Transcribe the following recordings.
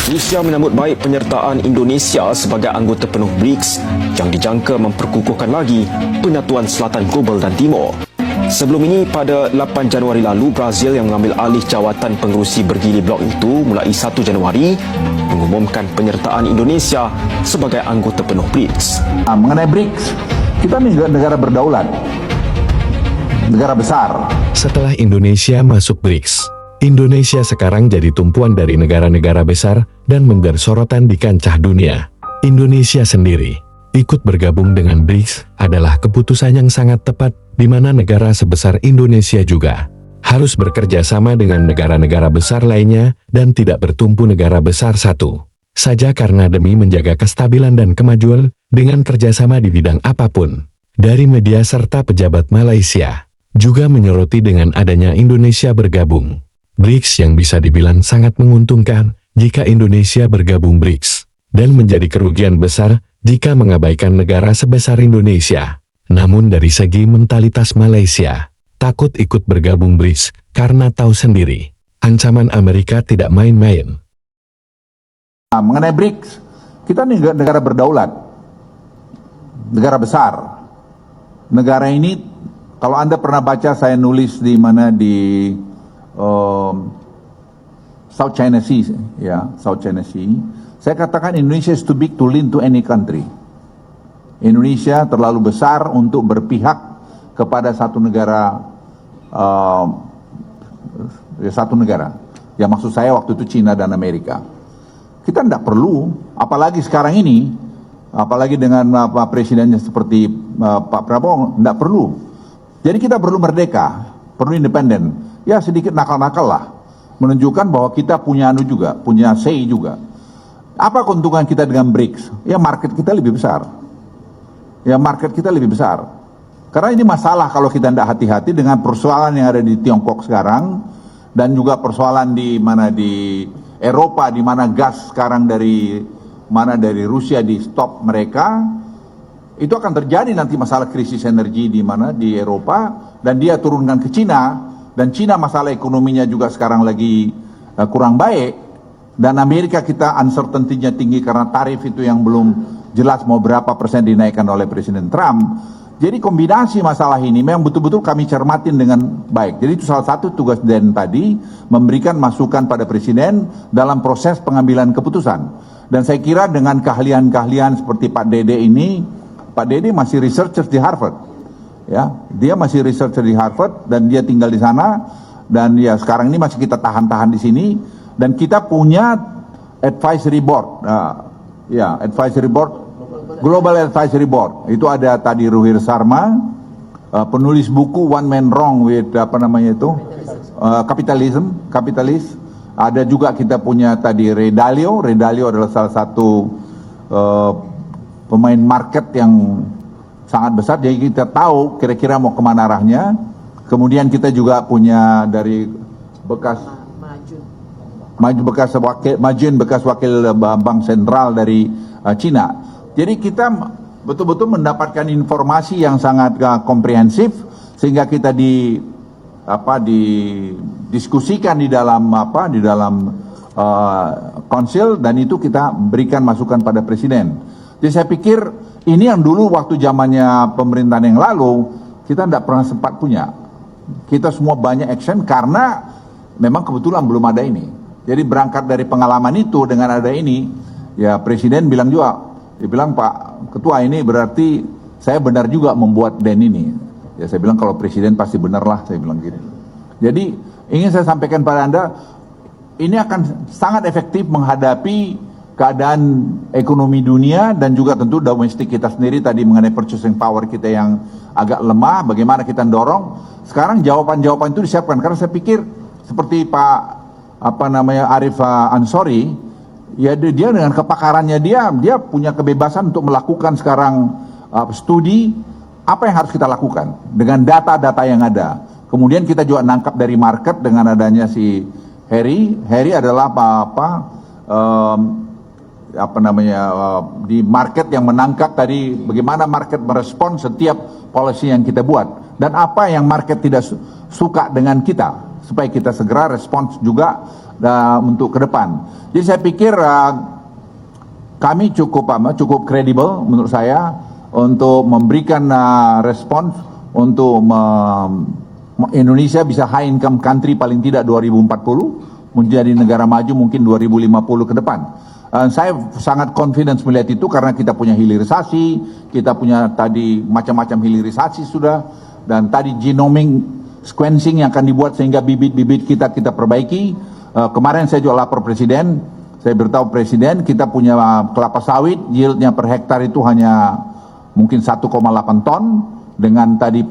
Rusia menyambut baik penyertaan Indonesia sebagai anggota penuh BRICS yang dijangka memperkukuhkan lagi penyatuan selatan global dan timur. Sebelum ini, pada 8 Januari lalu, Brazil yang mengambil alih jawatan pengerusi bergili blok itu mulai 1 Januari mengumumkan penyertaan Indonesia sebagai anggota penuh BRICS. Mengenai BRICS, kita ini negara berdaulat, negara besar. Setelah Indonesia masuk BRICS, Indonesia sekarang jadi tumpuan dari negara-negara besar dan menjadi sorotan di kancah dunia. Indonesia sendiri ikut bergabung dengan BRICS adalah keputusan yang sangat tepat, di mana negara sebesar Indonesia juga harus bekerja sama dengan negara-negara besar lainnya dan tidak bertumpu negara besar satu saja, karena demi menjaga kestabilan dan kemajuan dengan kerjasama di bidang apapun. Dari media serta pejabat Malaysia juga menyoroti dengan adanya Indonesia bergabung BRICS yang bisa dibilang sangat menguntungkan jika Indonesia bergabung BRICS, dan menjadi kerugian besar jika mengabaikan negara sebesar Indonesia. Namun dari segi mentalitas Malaysia, takut ikut bergabung BRICS karena tahu sendiri, ancaman Amerika tidak main-main. Mengenai BRICS, kita ini negara berdaulat, negara besar. Negara ini, kalau Anda pernah baca saya nulis di mana di South China Sea, ya, South China Sea. Saya katakan Indonesia is too big to lean to any country. Indonesia terlalu besar untuk berpihak kepada satu negara, Ya, maksud saya waktu itu Cina dan Amerika. Kita tidak perlu, apalagi sekarang ini, apalagi dengan presidennya seperti Pak Prabowo, tidak perlu. Jadi kita perlu merdeka, perlu independen. Ya sedikit nakal-nakal lah, menunjukkan bahwa kita punya juga, punya say juga. Apa keuntungan kita dengan BRICS? Ya market kita lebih besar. Karena ini masalah kalau kita tidak hati-hati dengan persoalan yang ada di Tiongkok sekarang, dan juga persoalan di mana di Eropa, di mana gas sekarang dari Rusia di stop mereka. Itu akan terjadi nanti masalah krisis energi di mana di Eropa, dan dia turunkan ke Cina. Dan Cina masalah ekonominya juga sekarang lagi kurang baik. Dan Amerika kita uncertainty-nya tinggi karena tarif itu yang belum jelas mau berapa persen dinaikkan oleh Presiden Trump. Jadi kombinasi masalah ini memang betul-betul kami cermatin dengan baik. Jadi itu salah satu tugas Den tadi, memberikan masukan pada Presiden dalam proses pengambilan keputusan. Dan saya kira dengan keahlian-keahlian seperti Pak Dede ini, Pak Dede masih researcher di Harvard. Ya, dia masih researcher di Harvard dan dia tinggal di sana, dan ya sekarang ini masih kita tahan-tahan di sini, dan kita punya advisory board, advisory board, global advisory board. Itu ada tadi Ruhir Sarma, penulis buku One Man Wrong with Capitalism. Ada juga kita punya tadi Ray Dalio adalah salah satu pemain market yang sangat besar, jadi kita tahu kira-kira mau kemana arahnya. Kemudian kita juga punya dari bekas wakil bank sentral dari Cina. Jadi kita betul-betul mendapatkan informasi yang sangat komprehensif, sehingga kita didiskusikan di dalam konsil, dan itu kita berikan masukan pada Presiden. Jadi saya pikir ini yang dulu waktu zamannya pemerintahan yang lalu kita tidak pernah sempat punya. Kita semua banyak action karena memang kebetulan belum ada ini. Jadi berangkat dari pengalaman itu, dengan ada ini, ya Presiden bilang juga, dia bilang, Pak Ketua, ini berarti saya benar juga membuat DEN ini. Ya saya bilang kalau Presiden pasti benar lah, saya bilang gitu. Jadi ingin saya sampaikan pada Anda, ini akan sangat efektif menghadapi keadaan ekonomi dunia dan juga tentu domestik kita sendiri tadi mengenai purchasing power kita yang agak lemah, bagaimana kita dorong. Sekarang jawaban-jawaban itu disiapkan, karena saya pikir seperti Pak Arif Ansori, ya dia dengan kepakarannya dia punya kebebasan untuk melakukan sekarang studi apa yang harus kita lakukan dengan data-data yang ada. Kemudian kita juga nangkap dari market dengan adanya si Harry adalah di market yang menangkap tadi bagaimana market merespon setiap policy yang kita buat, dan apa yang market tidak suka dengan kita. supaya kita segera respons juga untuk ke depan. Jadi saya pikir kami cukup kredibel menurut saya untuk memberikan respons untuk Indonesia bisa high income country paling tidak 2040, menjadi negara maju mungkin 2050 ke depan. Saya sangat confidence melihat itu karena kita punya hilirisasi, kita punya tadi macam-macam hilirisasi sudah, dan tadi genomic sequencing yang akan dibuat sehingga bibit-bibit kita perbaiki. Kemarin saya juga lapor Presiden, saya beritahu Presiden kita punya kelapa sawit, yieldnya per hektar itu hanya mungkin 1,8 ton, dengan tadi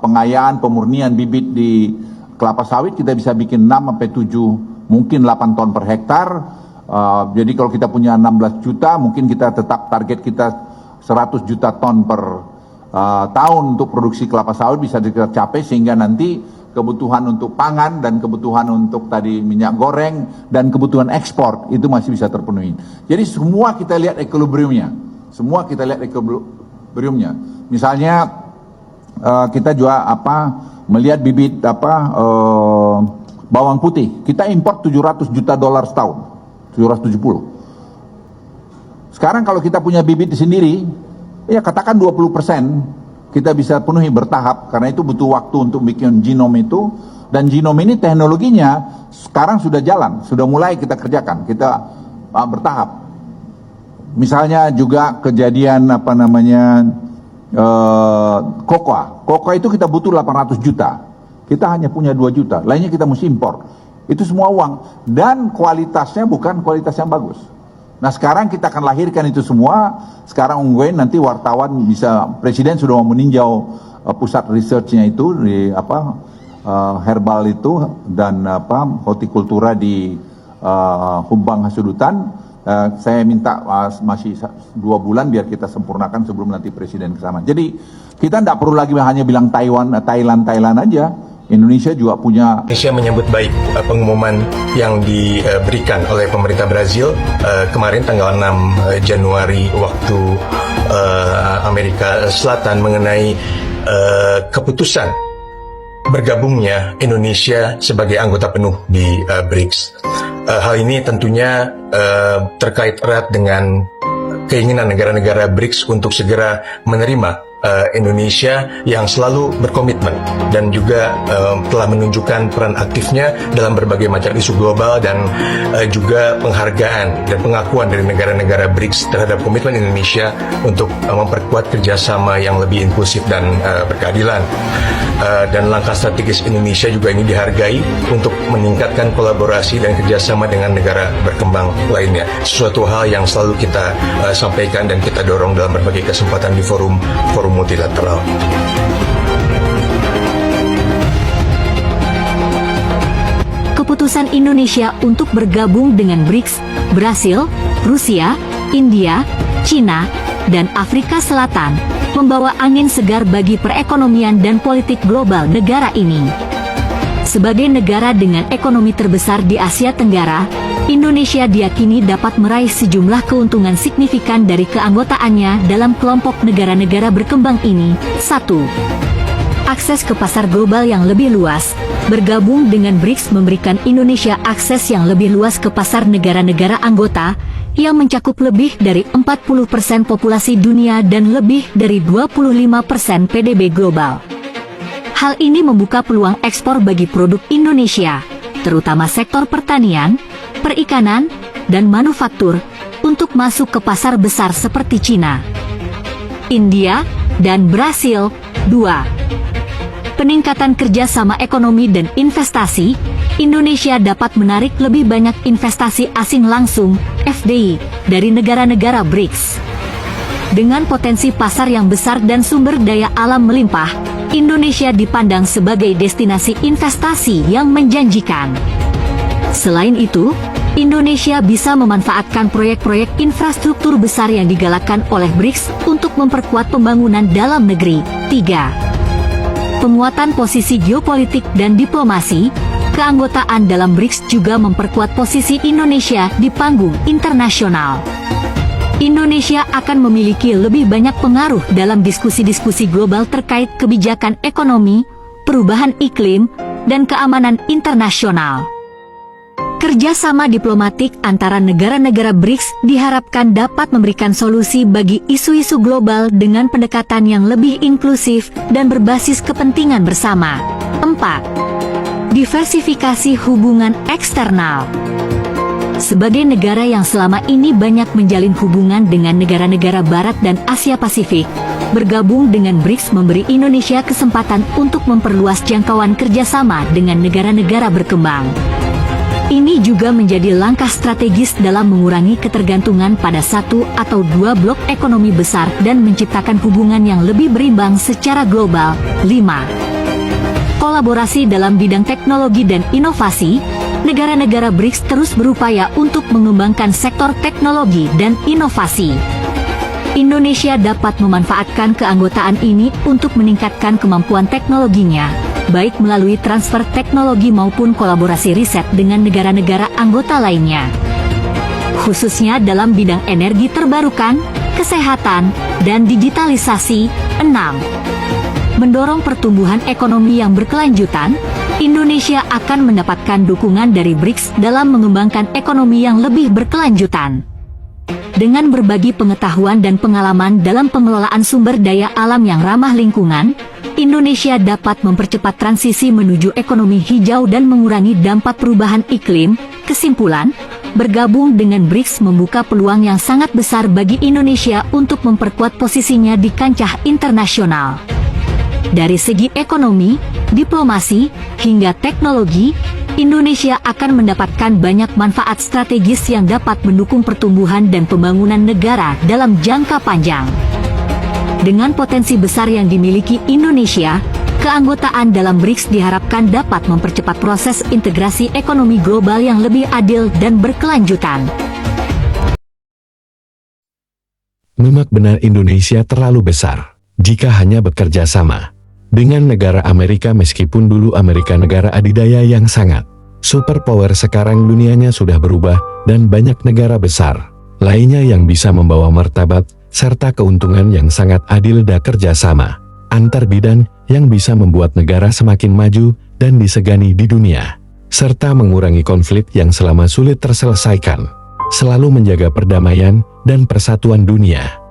pengayaan, pemurnian bibit di kelapa sawit kita bisa bikin 6 sampai 7 mungkin 8 ton per hektar. Jadi kalau kita punya 16 juta mungkin kita tetap target kita 100 juta ton per tahun untuk produksi kelapa sawit bisa kita capai, sehingga nanti kebutuhan untuk pangan dan kebutuhan untuk tadi minyak goreng dan kebutuhan ekspor itu masih bisa terpenuhi. Jadi semua kita lihat equilibriumnya. Misalnya kita juga melihat bibit bawang putih. Kita import 700 juta dolar setahun. 770. Sekarang kalau kita punya bibit sendiri, ya katakan 20% kita bisa penuhi bertahap, karena itu butuh waktu untuk bikin genom itu. Dan genom ini teknologinya sekarang sudah jalan, sudah mulai kita kerjakan, kita bertahap. Misalnya juga kejadian Kokoa itu kita butuh 800 juta, kita hanya punya 2 juta, lainnya kita mesti impor. Itu semua uang, dan kualitasnya bukan kualitas yang bagus. Nah sekarang kita akan lahirkan itu semua. Sekarang ungguin nanti wartawan bisa, Presiden sudah mau meninjau pusat researchnya itu di herbal itu dan hortikultura di Humbang Hasudutan. Saya minta masih 2 bulan biar kita sempurnakan sebelum nanti Presiden ke sana. Jadi kita tidak perlu lagi hanya bilang Thailand aja. Indonesia juga punya. Indonesia menyambut baik pengumuman yang diberikan oleh pemerintah Brazil kemarin tanggal 6 Januari waktu Amerika Selatan mengenai keputusan bergabungnya Indonesia sebagai anggota penuh di BRICS. Hal ini tentunya terkait erat dengan keinginan negara-negara BRICS untuk segera menerima Indonesia yang selalu berkomitmen dan juga telah menunjukkan peran aktifnya dalam berbagai macam isu global, dan juga penghargaan dan pengakuan dari negara-negara BRICS terhadap komitmen Indonesia untuk memperkuat kerjasama yang lebih inklusif dan berkeadilan. Dan langkah strategis Indonesia juga ini dihargai untuk meningkatkan kolaborasi dan kerjasama dengan negara berkembang lainnya. Sesuatu hal yang selalu kita sampaikan dan kita dorong dalam berbagai kesempatan di forum multilateral. Keputusan Indonesia untuk bergabung dengan BRICS, Brasil, Rusia, India, China, dan Afrika Selatan membawa angin segar bagi perekonomian dan politik global negara ini. Sebagai negara dengan ekonomi terbesar di Asia Tenggara, Indonesia diyakini dapat meraih sejumlah keuntungan signifikan dari keanggotaannya dalam kelompok negara-negara berkembang ini. 1. Akses ke pasar global yang lebih luas. Bergabung dengan BRICS memberikan Indonesia akses yang lebih luas ke pasar negara-negara anggota, yang mencakup lebih dari 40% populasi dunia dan lebih dari 25% PDB global. Hal ini membuka peluang ekspor bagi produk Indonesia, terutama sektor pertanian, perikanan, dan manufaktur, untuk masuk ke pasar besar seperti China, India, dan Brasil. 2. Peningkatan kerjasama ekonomi dan investasi. Indonesia dapat menarik lebih banyak investasi asing langsung, FDI, dari negara-negara BRICS. Dengan potensi pasar yang besar dan sumber daya alam melimpah, Indonesia dipandang sebagai destinasi investasi yang menjanjikan. Selain itu, Indonesia bisa memanfaatkan proyek-proyek infrastruktur besar yang digalakkan oleh BRICS untuk memperkuat pembangunan dalam negeri. 3. Penguatan posisi geopolitik dan diplomasi. Keanggotaan dalam BRICS juga memperkuat posisi Indonesia di panggung internasional. Indonesia akan memiliki lebih banyak pengaruh dalam diskusi-diskusi global terkait kebijakan ekonomi, perubahan iklim, dan keamanan internasional. Kerjasama diplomatik antara negara-negara BRICS diharapkan dapat memberikan solusi bagi isu-isu global dengan pendekatan yang lebih inklusif dan berbasis kepentingan bersama. 4. Diversifikasi hubungan eksternal. Sebagai negara yang selama ini banyak menjalin hubungan dengan negara-negara Barat dan Asia Pasifik, bergabung dengan BRICS memberi Indonesia kesempatan untuk memperluas jangkauan kerjasama dengan negara-negara berkembang. Ini juga menjadi langkah strategis dalam mengurangi ketergantungan pada satu atau dua blok ekonomi besar dan menciptakan hubungan yang lebih berimbang secara global. 5. Kolaborasi dalam bidang teknologi dan inovasi. Negara-negara BRICS terus berupaya untuk mengembangkan sektor teknologi dan inovasi. Indonesia dapat memanfaatkan keanggotaan ini untuk meningkatkan kemampuan teknologinya, baik melalui transfer teknologi maupun kolaborasi riset dengan negara-negara anggota lainnya. Khususnya dalam bidang energi terbarukan, kesehatan, dan digitalisasi. 6. Mendorong pertumbuhan ekonomi yang berkelanjutan. Indonesia akan mendapatkan dukungan dari BRICS dalam mengembangkan ekonomi yang lebih berkelanjutan. Dengan berbagi pengetahuan dan pengalaman dalam pengelolaan sumber daya alam yang ramah lingkungan, Indonesia dapat mempercepat transisi menuju ekonomi hijau dan mengurangi dampak perubahan iklim. Kesimpulan, bergabung dengan BRICS membuka peluang yang sangat besar bagi Indonesia untuk memperkuat posisinya di kancah internasional. Dari segi ekonomi, diplomasi, hingga teknologi, Indonesia akan mendapatkan banyak manfaat strategis yang dapat mendukung pertumbuhan dan pembangunan negara dalam jangka panjang. Dengan potensi besar yang dimiliki Indonesia, keanggotaan dalam BRICS diharapkan dapat mempercepat proses integrasi ekonomi global yang lebih adil dan berkelanjutan. Memang benar Indonesia terlalu besar jika hanya bekerja sama dengan negara Amerika, meskipun dulu Amerika negara adidaya yang sangat superpower. Sekarang dunianya sudah berubah dan banyak negara besar lainnya yang bisa membawa martabat serta keuntungan yang sangat adil dan kerjasama antar bidang yang bisa membuat negara semakin maju dan disegani di dunia, serta mengurangi konflik yang selama sulit terselesaikan, selalu menjaga perdamaian dan persatuan dunia.